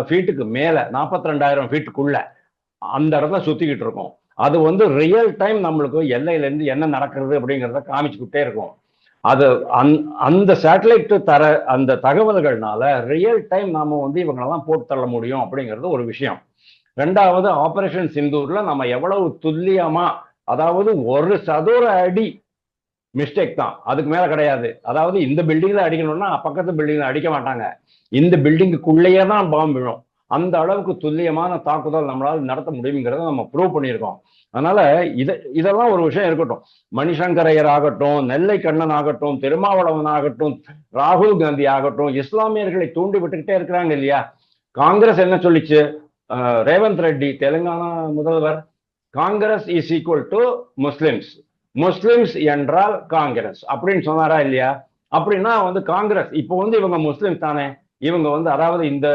ஃபீட்டுக்கு மேல 42,000 ஃபீட்டுக்குள்ள அந்த இடத்துல சுத்திக்கிட்டு இருக்கோம். அது வந்து ரியல் டைம் நம்மளுக்கு எல்லையில இருந்து என்ன நடக்கிறது அப்படிங்கிறத காமிச்சுக்கிட்டே இருக்கும். அது அந்த சேட்டலைட் தர அந்த தகவல்கள்னால ரியல் டைம் நாம வந்து இவங்களெல்லாம் போட்டு தள்ள முடியும் அப்படிங்கிறது ஒரு விஷயம். ரெண்டாவது, ஆபரேஷன் சிந்தூர்ல நம்ம எவ்வளவு துல்லியமா, அதாவது ஒரு சதுர அடி மிஸ்டேக் தான், அதுக்கு மேல கிடையாது. அதாவது இந்த பில்டிங்ல அடிக்கணும்னா பக்கத்து பில்டிங்ல அடிக்க மாட்டாங்க, இந்த பில்டிங்குக்குள்ளேயே தான் பாம்பு விழும். அந்த அளவுக்கு துல்லியமான தாக்குதல் நம்மளால நடத்த முடியுங்கிறத நம்ம ப்ரூவ் பண்ணியிருக்கோம். அதனால இதெல்லாம் ஒரு விஷயம் இருக்கட்டும். மணிசங்கரையர் ஆகட்டும், நெல்லை கண்ணன் ஆகட்டும், திருமாவளவன் ஆகட்டும், ராகுல் காந்தி ஆகட்டும், இஸ்லாமியர்களை தூண்டி விட்டுக்கிட்டே இருக்கிறாங்க இல்லையா? காங்கிரஸ் என்ன சொல்லிச்சு? ரேவந்த் ரெட்டி தெலுங்கானா முதல்வர், Congress is equal to Muslims, Muslims என்றால் காங்கிரஸ் அப்படின்னு சொன்னாரா இல்லையா? அப்படின்னா வந்து காங்கிரஸ் இப்போ வந்து இவங்க முஸ்லிம் தானே, இவங்க வந்து அதாவது இந்த